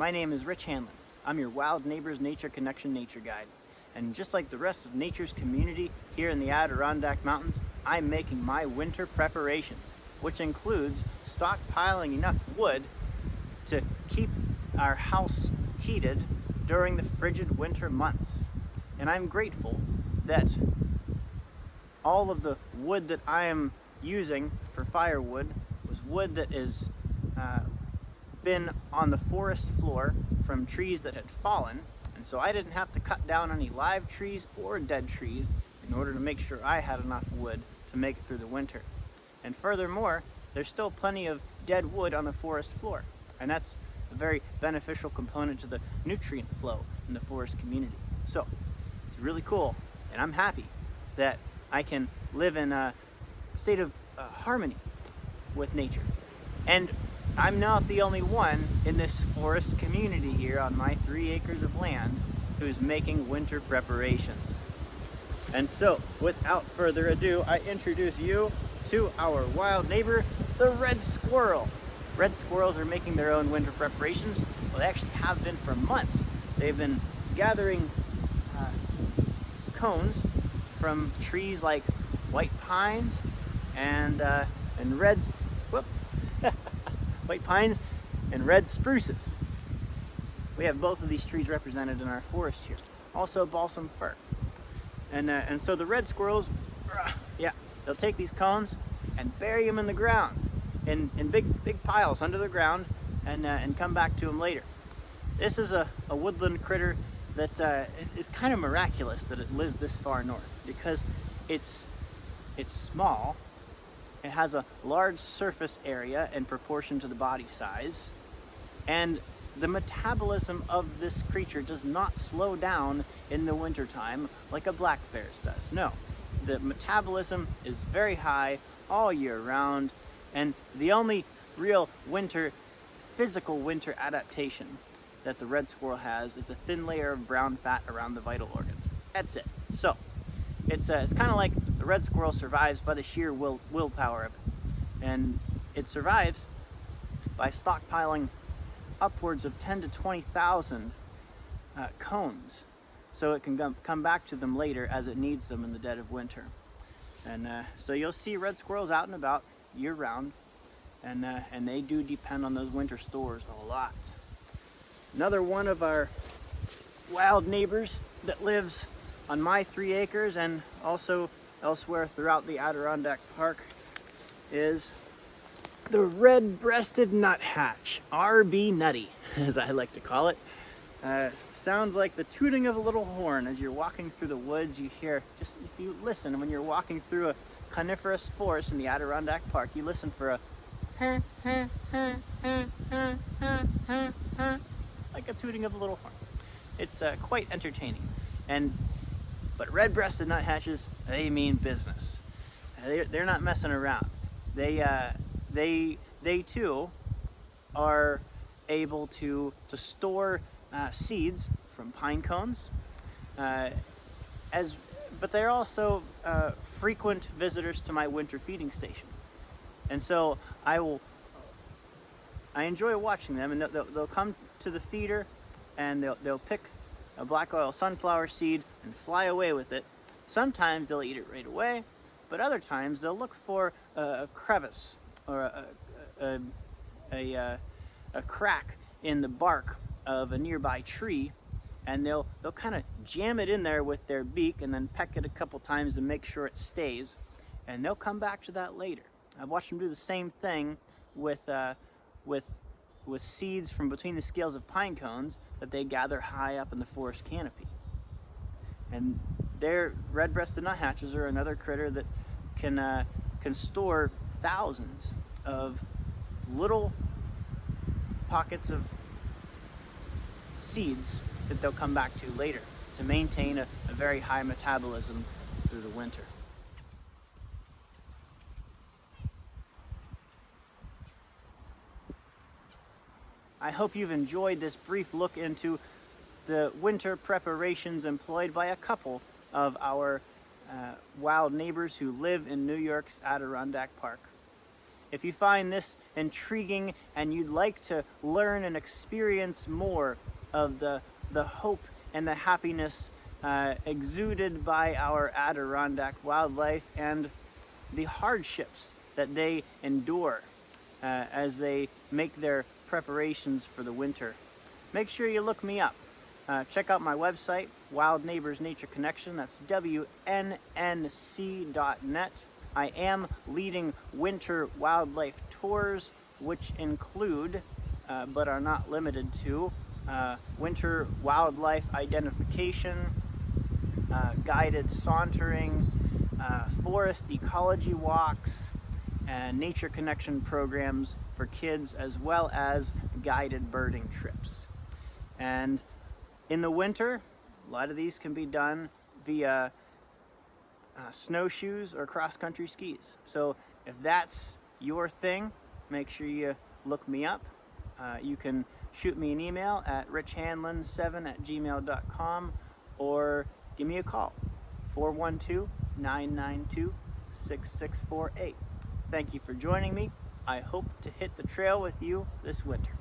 My name is Rich Hanlon. I'm your Wild Neighbors Nature Connection Nature Guide. And just like the rest of nature's community here in the Adirondack Mountains, I'm making my winter preparations, which includes stockpiling enough wood to keep our house heated during the frigid winter months. And I'm grateful that all of the wood that I am using for firewood was wood that is been on the forest floor from trees that had fallen, and so I didn't have to cut down any live trees or dead trees in order to make sure I had enough wood to make it through the winter. And furthermore, there's still plenty of dead wood on the forest floor, and that's a very beneficial component to the nutrient flow in the forest community. So it's really cool, and I'm happy that I can live in a state of harmony with nature. And I'm not the only one in this forest community here on my 3 acres of land who's making winter preparations. And so, without further ado, I introduce you to our wild neighbor, the red squirrel. Red squirrels are making their own winter preparations. Well, they actually have been for months. They've been gathering cones from trees like white pines and reds. White pines and red spruces. We have both of these trees represented in our forest here. Also balsam fir. And so the red squirrels, they'll take these cones and bury them in the ground in big piles under the ground and come back to them later. This is a woodland critter that is kind of miraculous that it lives this far north, because it's small. It has a large surface area in proportion to the body size, and the metabolism of this creature does not slow down in the wintertime like a black bear's does. No, the metabolism is very high all year round, and the only real physical winter adaptation that the red squirrel has is a thin layer of brown fat around the vital organs. That's it. So it's kind of like the red squirrel survives by the sheer willpower of it. And it survives by stockpiling upwards of 10 to 20,000 cones, so it can come back to them later as it needs them in the dead of winter. And so you'll see red squirrels out and about year round, and they do depend on those winter stores a lot. Another one of our wild neighbors that lives on my 3 acres and also elsewhere throughout the Adirondack Park is the red-breasted nuthatch, RB Nutty, as I like to call it. Sounds like the tooting of a little horn as you're walking through the woods. You hear, just if you listen, when you're walking through a coniferous forest in the Adirondack Park, you listen for a like a tooting of a little horn. It's quite entertaining. But red-breasted nuthatches, they mean business. They're not messing around. They too are able to store seeds from pine cones, but they're also frequent visitors to my winter feeding station. And so I enjoy watching them, and they'll come to the feeder and they'll pick a black oil sunflower seed and fly away with it. Sometimes they'll eat it right away, but other times they'll look for a crevice or a crack in the bark of a nearby tree, and they'll kind of jam it in there with their beak and then peck it a couple times to make sure it stays, and they'll come back to that later. I've watched them do the same thing with seeds from between the scales of pine cones that they gather high up in the forest canopy. And their red-breasted nuthatches are another critter that can store thousands of little pockets of seeds that they'll come back to later to maintain a very high metabolism through the winter. I hope you've enjoyed this brief look into the winter preparations employed by a couple of our wild neighbors who live in New York's Adirondack Park. If you find this intriguing and you'd like to learn and experience more of the hope and the happiness exuded by our Adirondack wildlife and the hardships that they endure as they make their preparations for the winter, make sure you look me up. Check out my website, Wild Neighbors Nature Connection. That's WNNC.net. I am leading winter wildlife tours, which include, but are not limited to, winter wildlife identification, guided sauntering, forest ecology walks, and nature connection programs for kids, as well as guided birding trips. And in the winter, a lot of these can be done via snowshoes or cross-country skis. So if that's your thing, make sure you look me up. You can shoot me an email at richhanlon7@gmail.com or give me a call, 412-992-6648. Thank you for joining me. I hope to hit the trail with you this winter.